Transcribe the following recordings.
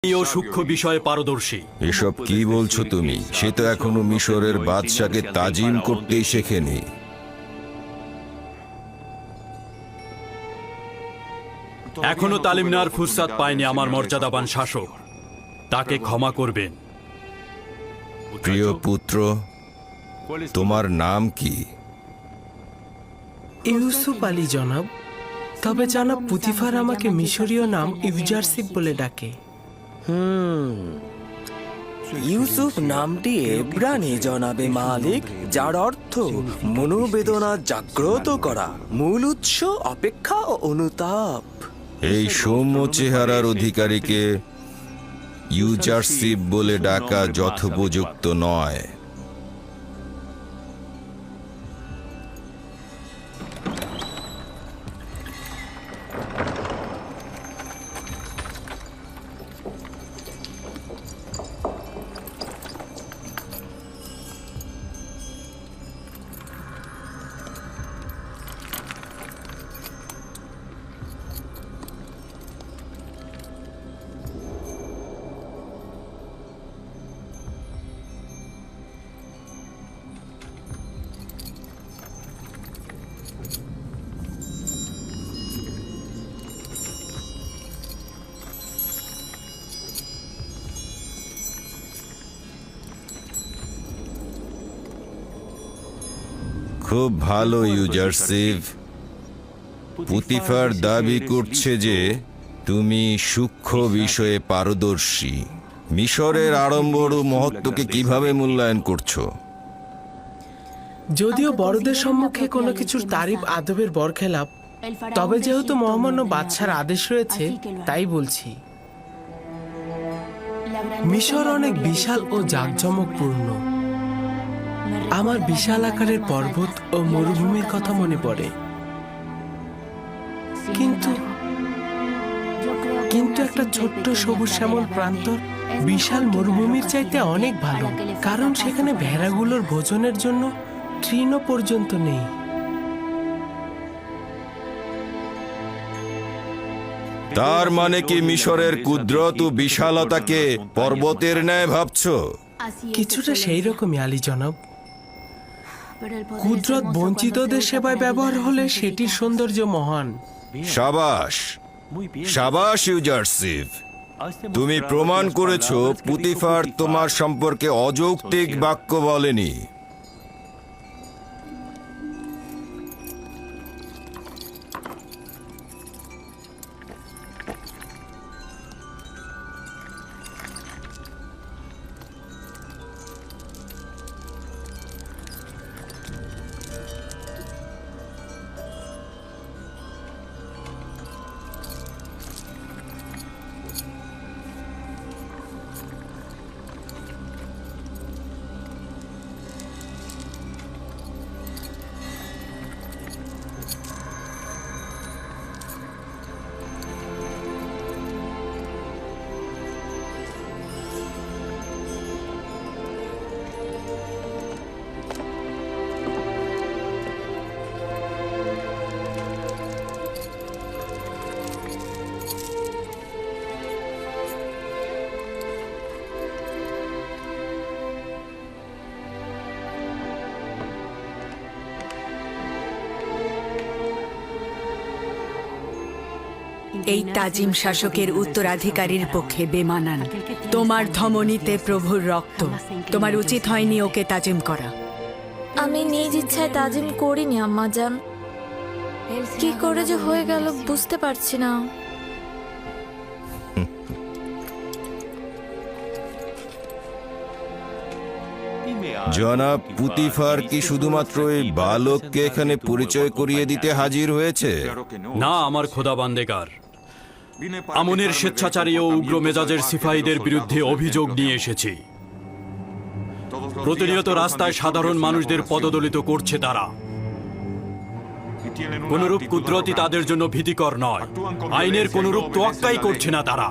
সূক্ষ্ম বিষয়ে পারদর্শী। এসব কি বলছো তুমি? সে তো এখনো মিশরের বাদশাকে তাজিম করতেই শেখেনি। এখনো তালিম নেওয়ার ফুরসাত পায়নি আমার মর্যাদাবান শাসক। তাকে ক্ষমা করবেন। প্রিয় পুত্র, তোমার নাম কি? ইউসুফ আলী জনাব। তবে জনাব পুতিফার আমাকে মিশরীয় নাম ইউজারসিফ বলে ডাকে। ইউসুফ নামটি এব্রানি জনাবে মালিক, যার অর্থ মনোবেদনা জাগ্রত করা, মূল উৎস অপেক্ষা ও অনুতাপ। এই সৌম্য চেহারার অধিকারীকে ইউজারসিফ বলে ডাকা যথোপযুক্ত নয়। খুব ভালো ইউজারসিফ। পুতিফার দাবি করছে যে তুমি সূক্ষ্ম বিষয়ে পারদর্শী। মিশরের আড়ম্বর ও মহত্বকে কিভাবে মূল্যায়ন করছো? যদিও বড়দের সম্মুখে কোনো কিছুর তারিফ আদবের বরখেলাপ, তবে যেহেতু মহামান্য বাদশার আদেশ রয়েছে তাই বলছি। মিশর অনেক বিশাল ও জাঁকজমকপূর্ণ। আমার বিশাল আকারের পর্বত ও মরুভূমির কথা মনে পড়ে, কিন্তু একটা ছোট্ট সবুজ শ্যামল প্রান্তর বিশাল মরুভূমির চাইতে অনেক ভালো, কারণ সেখানে ভেড়াগুলোর ভোজনের জন্য তৃণ পর্যন্ত নেই। তার মানে কি মিশরের কুদরত ও বিশালতাকে পর্বতের ন্যায় ভাবছো? কিছুটা সেই রকমই আলী জনাব। কুদরত বঞ্চিতদের সেবায় ব্যবহার হলে সেটির সৌন্দর্য মহান। সাবাস, সাবাস ইউজারসিফ। তুমি প্রমাণ করেছো পুতিফার তোমার সম্পর্কে অযৌক্তিক বাক্য বলেনি। এই তাজিম শাসকের উত্তরাধিকারীর পক্ষে বেমানান। তোমার ধমনীতে প্রভুর রক্ত, তোমার উচিত হয়নি ওকে তাজিম করা। আমি নিজ ইচ্ছায় তাজিম করিনি আম্মাজান। কি করে যে হয়ে গেল বুঝতে পারছি না। জনাব পুতিফার কি শুধুমাত্র এই বালককে এখানে পরিচয় করিয়ে দিতে হাজির হয়েছে? না, আমার খোদাবান্দেগার। আমনের স্বেচ্ছাচারী ও উগ্র মেজাজের সিপাহীদের বিরুদ্ধে অভিযোগ নিয়ে এসেছি। প্রতিনিয়ত রাস্তায় সাধারণ মানুষদের পদদলিত করছে তারা। কোনরূপ কুদরতি তাদের জন্য ভীতিকর নয়। আইনের কোনরূপ তোয়াক্কাই করছে না তারা।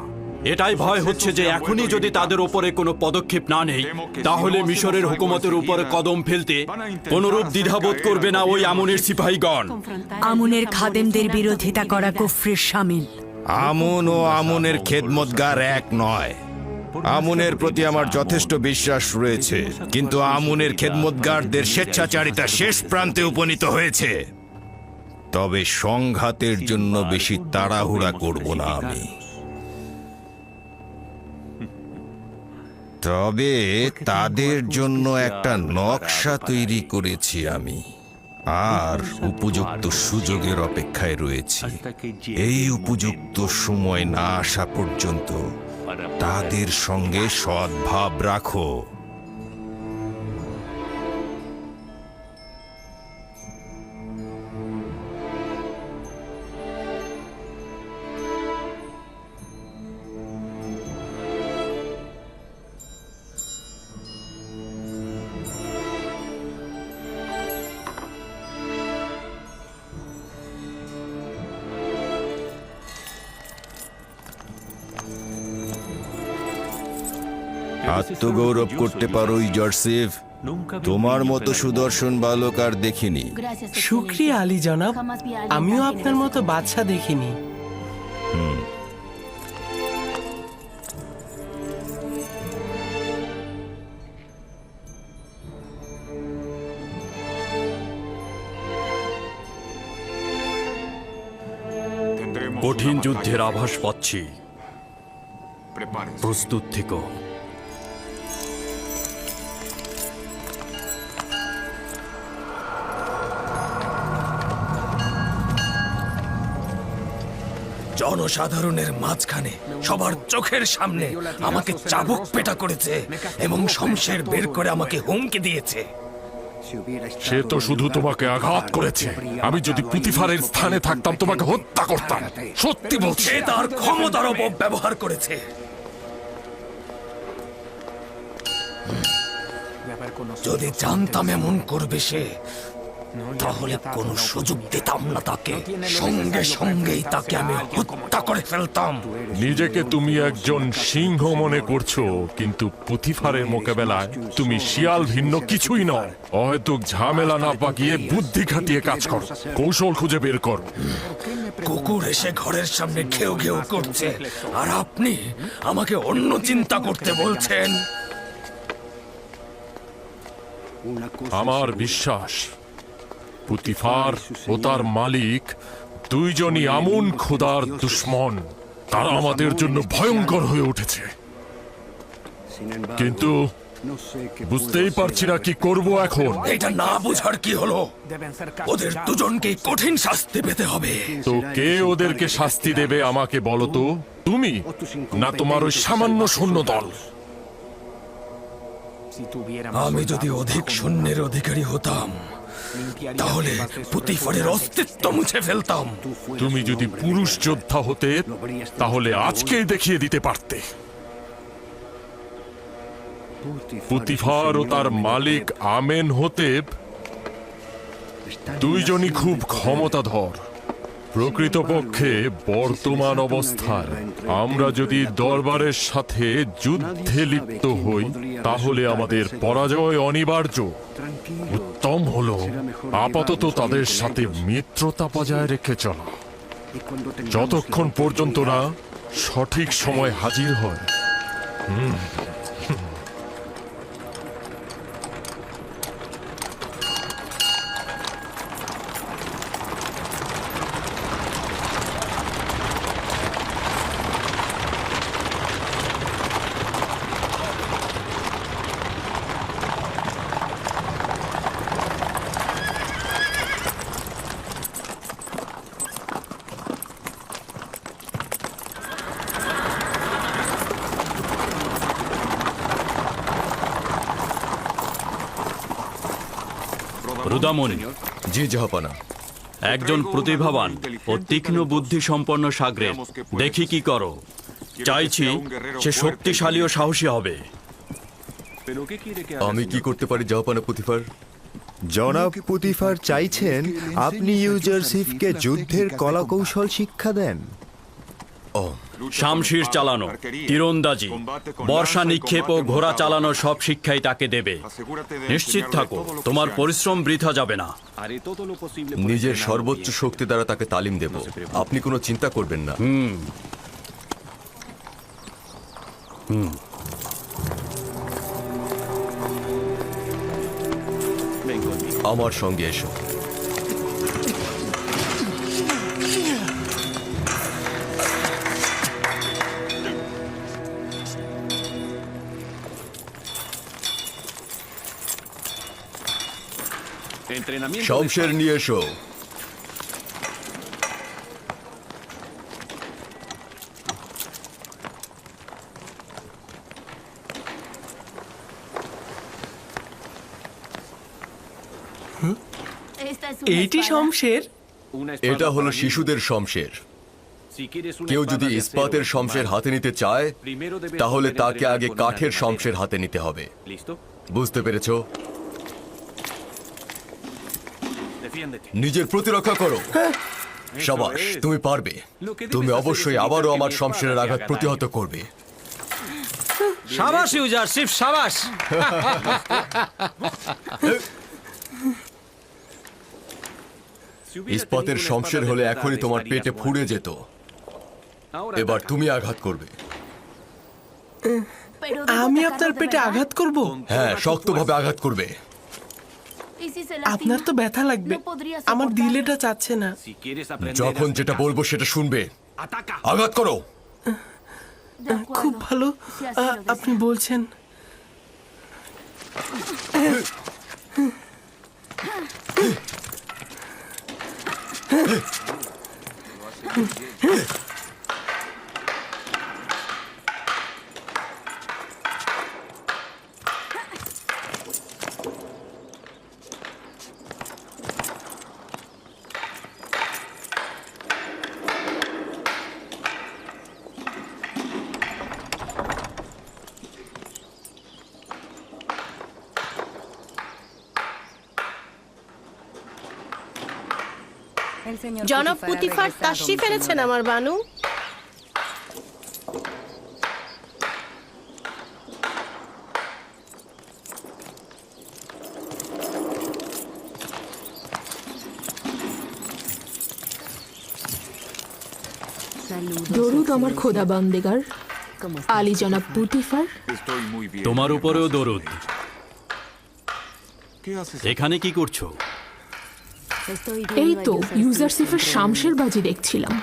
এটাই ভয় হচ্ছে যে এখনই যদি তাদের উপরে কোনো পদক্ষেপ না নেই, তাহলে মিশরের হুকুমতের উপরে কদম ফেলতে কোনরূপ দ্বিধাবোধ করবে না ওই আমনের সিপাহীগণ। আমনের খাদেমদের বিরোধিতা করা কুফরির শামিল। আমুন ও আমুনের খেদমতগার এক নয়। আমুনের প্রতি আমার যথেষ্ট বিশ্বাস রয়েছে, কিন্তু আমুনের খেদমতগারদের স্বেচ্ছাচারিতা শেষ প্রান্তে উপনীত হয়েছে। তবে সংঘাতের জন্য বেশি তাড়াহুড়া করব না আমি। তবে তাদের জন্য একটা নকশা তৈরি করেছি আমি, আর উপযুক্ত সুযোগের অপেক্ষায় রয়েছি। এই উপযুক্ত সময় না আসা পর্যন্ত তাদের সঙ্গে সদ্ভাব রাখো। আত্মগৌরব করতে পারো ইজারসিফ, তোমার মতো সুদর্শন বালক আর দেখিনি। শুক্রিয়া আলী জনাব, আমিও আপনার মতো বাদশা দেখিনি। কঠিন যুদ্ধের আভাস পাচ্ছি, প্রস্তুত থেকো। জনসাধারণের মাঝখানে সবার চোখের সামনে আমাকে চাবুক পেটা করেছে এবং শমশের বের করে আমাকে হুমকি দিয়েছে। সে তো শুধু তোমাকে আঘাত করেছে। আমি যদি পুতিফারের স্থানে থাকতাম তোমাকে হত্যা করতাম। সত্যি বলছি। সে তার ক্ষমতার অপব্যবহার করেছে। যদি জানতাম এমন করবে সে, তাহলে কোনো সুযোগ দিতাম না তাকে। সঙ্গে সঙ্গেই তাকে আমি হত্যা করে ফেলতাম। নিজেকে তুমি একজন সিংহ মনে করছো, কিন্তু পুতিফারের মোকাবেলায় তুমি শিয়াল ভিন্ন কিছুই নয়। হয়তো ঝামেলা না পাকিয়ে বুদ্ধি খাটিয়ে কাজ করো, কৌশল খুঁজে বের করো। কুকুর এসে ঘরের সামনে ঘেউ ঘেউ করছে, আর আপনি আমাকে অন্য চিন্তা করতে বলছেন। আমার বিশ্বাস পুতিফার ও তার মালিক দুইজনই আমুন খোদার দুশ্মন। তারা আমাদের জন্য ভয়ঙ্কর হয়ে উঠেছে, কিন্তু বুঝতেই পারছি না কি করব এখন। এটা না বুঝার কি হলো? ওদের দুজনকে কঠিন শাস্তি পেতে হবে। তো কে ওদেরকে শাস্তি দেবে আমাকে বলো তো? তুমি না তোমার ওই সামান্য সৈন্য দল? আমি যদি অধিক সৈন্যের অধিকারী হতাম, তাহলে পুতিফারের অস্তিত্ব মুছে ফেলতাম। তুমি যদি পুরুষ যোদ্ধা হতে, তাহলে আজকেই দেখিয়ে দিতে পারতে। পুতিফার ও তার মালিক আমেন হতেব দুইজনই খুব ক্ষমতাধর। প্রকৃতপক্ষে বর্তমান অবস্থায় আমরা যদি দরবারের সাথে যুদ্ধে লিপ্ত হই, তাহলে আমাদের পরাজয় অনিবার্য। উত্তম হলো আপাতত তাদের সাথে মিত্রতা বজায় রেখে চলা, যতক্ষণ পর্যন্ত না সঠিক সময় হাজির হয়। রুদামণি, জি জাহাপানা। একজন প্রতিভাবান ও তীক্ষ্ণ বুদ্ধি সম্পন্ন সাগরেদ দেখি কি করো। চাইছি সে শক্তিশালী ও সাহসী হবে। আমি কি করতে পারি জাহাপানা পুতিফার? জনাব পুতিফার চাইছেন আপনি ইউজারসিফকে যুদ্ধের কলাকৌশল শিক্ষা দেন। শামশির চালানো, তীরন্দাজি, বর্ষা নিক্ষেপ ও ঘোড়া চালানো সব শিক্ষাই তাকে দেবে। নিশ্চিত থাকো, তোমার পরিশ্রম বৃথা যাবে না। নিজের সর্বোচ্চ শক্তি দ্বারা তাকে তালিম দেব, আপনি কোনো চিন্তা করবেন না। আমার সঙ্গে এসো। শমশের নিয়ে এসো। এইটি শমশের? এটা হলো শিশুদের শমশের। কেউ যদি ইস্পাতের শমশের হাতে নিতে চায় তাহলে তাকে আগে কাঠের শমশের হাতে নিতে হবে। বুঝতে পেরেছো? নিজের প্রতিরক্ষা করো। সাবাস, তুমি পারবে। তুমি অবশ্যই আবারও আমার শমশেরের আঘাত প্রতিহত করবে। সাবাস ইউজারশিপ, সাবাস। ইস্পাতের শমশের হলে এখনই তোমার পেটে ফুঁড়ে যেত। এবার তুমি আঘাত করবে। আমি আপনার পেটে আঘাত করব? হ্যাঁ, শক্তভাবে আঘাত করবে। আপনার তো ব্যথা লাগবে, আমার দিল এটা চাচ্ছে না। যখন যেটা বলবো সেটা শুনবে। আঘাত করো। খুব ভালো, আপনি বলছেন। জনাব পুতিফার তাশরিফ এনেছেন আমার বানু। দরুদ আমার খোদা বান্দেগার, আলী জনাব পুতিফার। তোমার উপরেও দরুদ। এখানে কি করছো? এই তো ইউজারশিপের শামশের বাজি দেখছিলাম।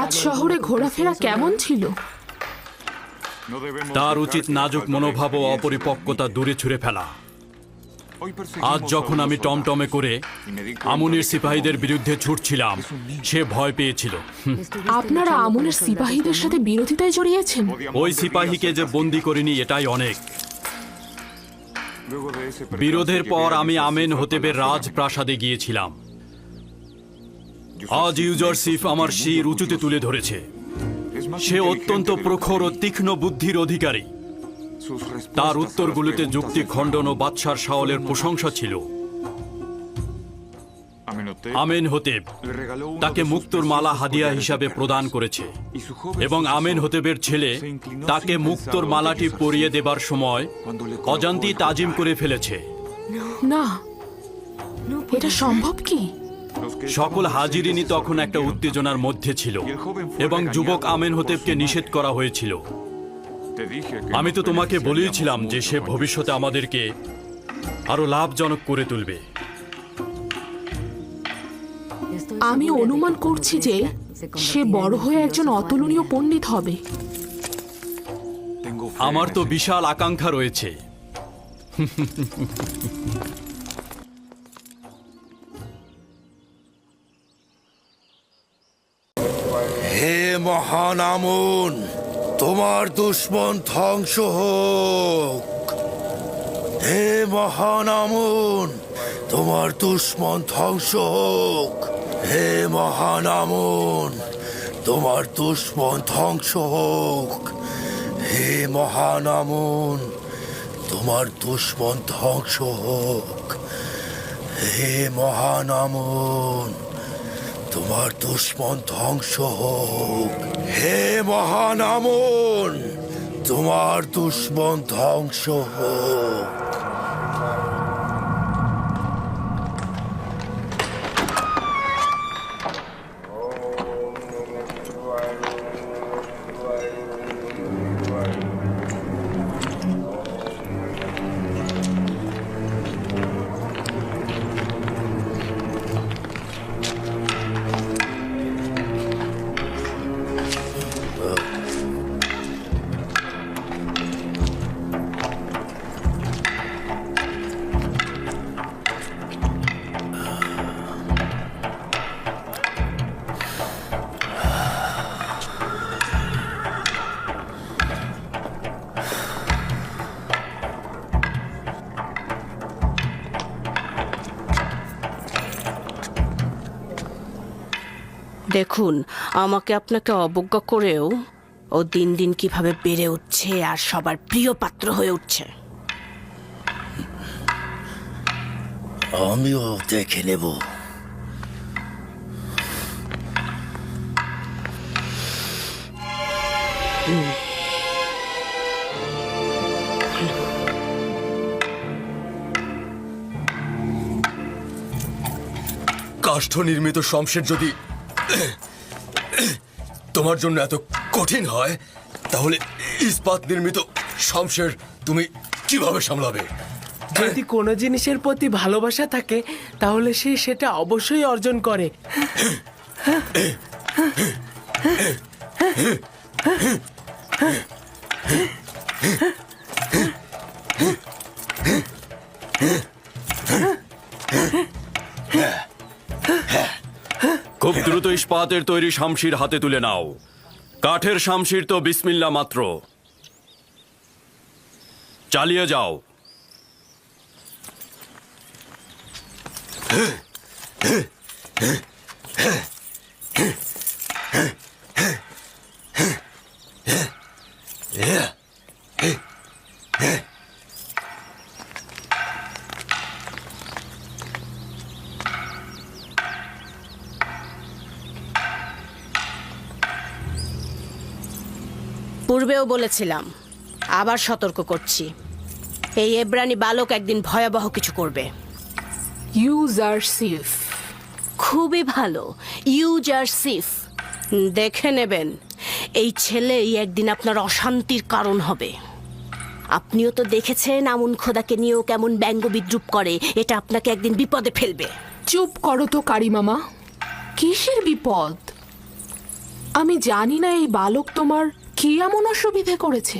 আজ শহরে ঘোরাফেরা কেমন ছিল? তার উচিত নাজুক মনোভাব ও অপরিপক্কতা দূরে ছুঁড়ে ফেলা। আজ যখন আমি টমটমে করে আমুনের সিপাহীদের বিরুদ্ধে ছুটছিলাম, সে ভয় পেয়েছিল। আপনারা আমনের সিপাহীদের সাথে বিরোধিতায় জড়িয়েছেন? ওই সিপাহীকে যে বন্দি করিনি এটাই অনেক। বিরোধের পর আমি আমেন হতেবের রাজপ্রাসাদে গিয়েছিলাম। আজ ইউজারশিপ আমার শির উঁচুতে তুলে ধরেছে। সে অত্যন্ত প্রখর ও তীক্ষ্ণ বুদ্ধির অধিকারী। তার উত্তরগুলোতে যুক্তি খণ্ডন ও বাদশার শাওলের প্রশংসা ছিল। আমেন হতেব তাকে মুক্তোর মালা হাদিয়া হিসাবে প্রদান করেছে এবং আমেন হতেবের ছেলে তাকে মুক্তোর মালাটি পরিয়ে দেবার সময় অজান্তি তাজিম করে ফেলেছে। না, এটা সম্ভব কি? সকল হাজিরিনী তখন একটা উত্তেজনার মধ্যে ছিল এবং যুবক আমেন হতেবকে নিষেধ করা হয়েছিল। আমি তো তোমাকে বলেইছিলাম যে সে ভবিষ্যতে আমাদেরকে আরো লাভজনক করে তুলবে। আমি অনুমান করছি যে সে বড় হয়ে একজন অতুলনীয় পণ্ডিত হবে। আমার তো বিশাল আকাঙ্ক্ষা রয়েছে। হে মহান আমুন, তোমার দুশ্মন ধ্বংস হোক। হে মহান আমুন, তোমার দুশ্মন ধ্বংস হোক। হে মহান আমুন, তোমার দুশ্মন ধ্বংস হোক। হে মহান আমুন, তোমার দুশ্মন ধ্বংস হোক। হে মহান আমুন, তোমার দুশ্মন ধ্বংস হোক। হে মহান আমন, তোমার দুশ্মন ধ্বংস হোক। দেখুন, আমাকে আপনাকে অবজ্ঞা করেও ও দিন দিন কিভাবে বেড়ে উঠছে আর সবার প্রিয় পাত্র হয়ে উঠছে। আমিও দেখে নেব। কাষ্ঠ নির্মিত শমশের যদি তোমার জন্য এত কঠিন হয়, তাহলে ইস্পাত নির্মিত শমশের তুমি কিভাবে সামলাবে? যদি কোনো জিনিসের প্রতি ভালোবাসা থাকে তাহলে সে সেটা অবশ্যই অর্জন করে। খুব দ্রুত ইস্পাতের তৈরি শামশির হাতে তুলে নাও। কাঠের শামশির তো বিসমিল্লা মাত্র। চালিয়ে যাও। পূর্বেও বলেছিলাম, আবার সতর্ক করছি, এই এব্রানি বালক একদিন ভয়াবহ কিছু করবে। ইউজারসিফ। খুবই ভালো, ইউজারসিফ। দেখে নেবেন, এই ছেলেই একদিন আপনার অশান্তির কারণ হবে। আপনিও তো দেখেছেন আমুন খোদাকে নিয়েও কেমন ব্যঙ্গ বিদ্রুপ করে। এটা আপনাকে একদিন বিপদে ফেলবে। চুপ করো তো কারি মামা। কিসের বিপদ? আমি জানি না এই বালক তোমার কি এমন অসুবিধে করেছে।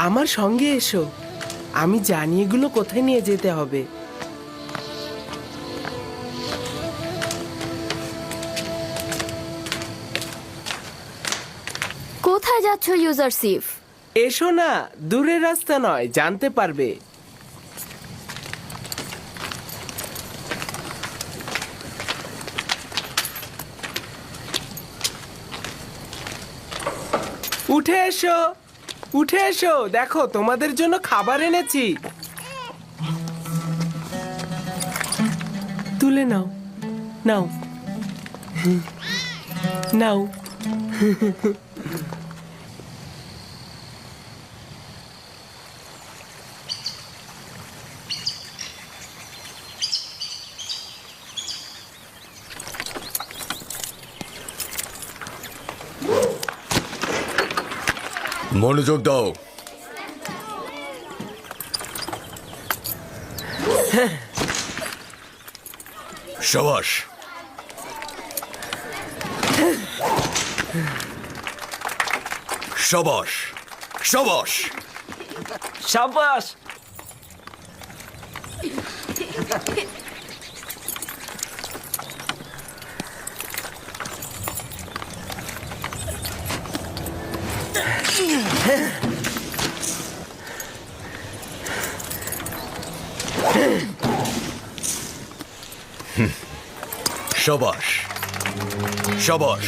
আমার সঙ্গে এসো, আমি জানি এগুলো কোথায় নিয়ে যেতে হবে। করছো ইউজারসিফ? এসো না, দূরের রাস্তা নয়, জানতে পারবে। উঠে এসো, উঠে এসো, দেখো তোমাদের জন্য খাবার এনেছি। তুলে নাও, নাও, নাও। মনোযোগ দাও। শাবাশ। শাবাশ, শাবাশ। সাবাস। শাবাশ, শাবাশ।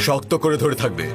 শক্ত করে ধরে থাকবে।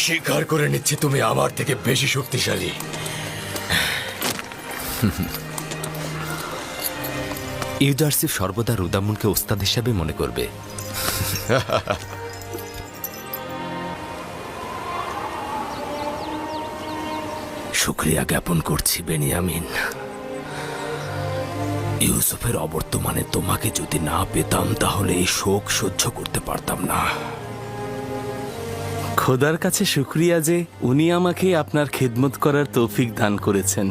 স্বীকার করে নিচ্ছি তুমি আমার থেকে বেশি শক্তিশালী। ইউজারসিফ সর্বদা রুদামুনকে ওস্তাদ হিসাবে মনে করবে। শুকরিয়া জ্ঞাপন করছি বেনিয়ামিন। ইউসুফের অবর্তমানে তোমাকে যদি না পেতাম তাহলে এই শোক সহ্য করতে পারতাম না। খোদার কাছে শুক্রিয়া যে উনি আমাকে আপনার খেদমত করার তৌফিক দান করেছেন।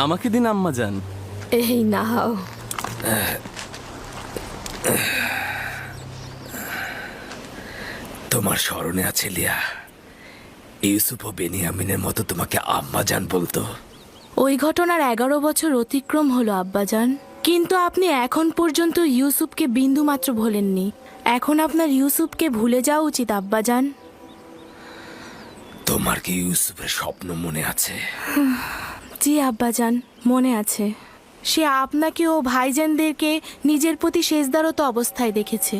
আমাকে দিন আম্মা যান। এই নাও। তোমার স্মরণে আছে লিয়া, ইউসুফ ও বেনিয়ামিনের মতো তোমাকে আম্মা জান বলতো। ওই ঘটনার 11 বছর অতিক্রম হলো আব্বাজান, কিন্তু আপনি এখন পর্যন্ত ইউসুফকে বিন্দু মাত্র ভোলেননি। এখন আপনার ইউসুফকে ভুলে যাওয়া উচিত আব্বাজান। তোমার কি ইউসুফের স্বপ্ন মনে আছে? জি আব্বাজান, মনে আছে। সে আপনাকে ও ভাইজানদেরকে নিজের প্রতি সেজদারত অবস্থায় দেখেছে।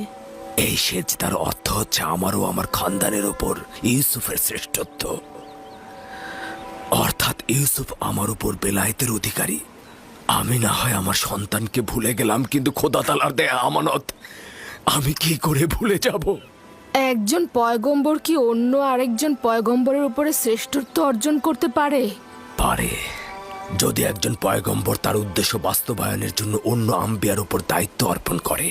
এই সেজদার অর্থ হচ্ছে আমার ও আমার খানদানের ওপর ইউসুফের শ্রেষ্ঠত্ব। অর্থাৎ ইউসুফ আমার উপর বেলায়েতের অধিকারী। আমি না হয় আমার সন্তানকে ভুলে গেলাম, কিন্তু খোদা তাআলার দেয়া আমানত আমি কি করে ভুলে যাব? একজন পয়গম্বর কি অন্য আরেকজন পয়গম্বরের উপরে শ্রেষ্ঠত্ব অর্জন করতে পারে? পারে, যদি একজন পয়গম্বর তার উদ্দেশ্য বাস্তবায়নের জন্য অন্য আম্বিয়ার উপর দায়িত্ব অর্পণ করে।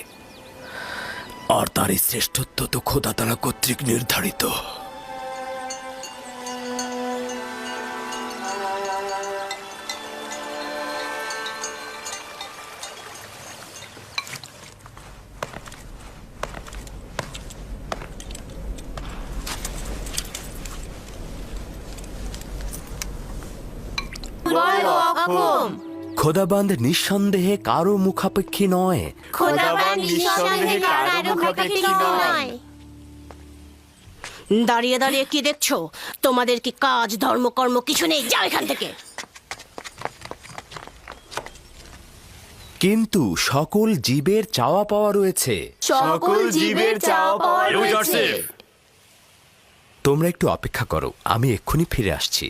আর তার এই শ্রেষ্ঠত্ব তো খোদা তাআলা কর্তৃক নির্ধারিত। খোদাবান্ধ নিঃসন্দেহে কারো মুখাপেক্ষী নয়। দাঁড়িয়ে দাঁড়িয়ে কি দেখছো? তোমাদের কি কাজ ধর্মকর্ম কিছু নেই? যাও এখান থেকে। কিন্তু সকল জীবের চাওয়া পাওয়া রয়েছে। সকল জীবের চাওয়া পাওয়া রয়েছে। তোমরা একটু অপেক্ষা করো, আমি এক্ষুনি ফিরে আসছি।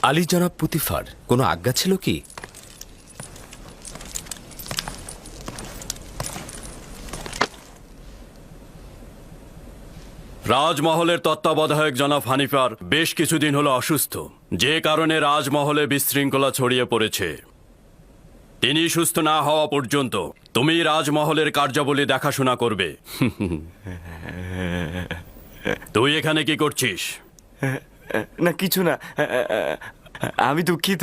আলী জনাব পুতিফার, কোনো আজ্ঞা ছিল কি? রাজমহলের তত্ত্বাবধায়ক জনাব হানিফার বেশ কিছুদিন হলো অসুস্থ, যে কারণে রাজমহলে বিশৃঙ্খলা ছড়িয়ে পড়েছে। তিনি সুস্থ না হওয়া পর্যন্ত তুমি রাজমহলের কার্যাবলী দেখাশোনা করবে। তুই এখানে কি করছিস? না কিছু না, আমি দুঃখিত,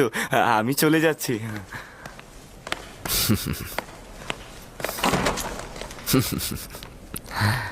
আমি চলে যাচ্ছি।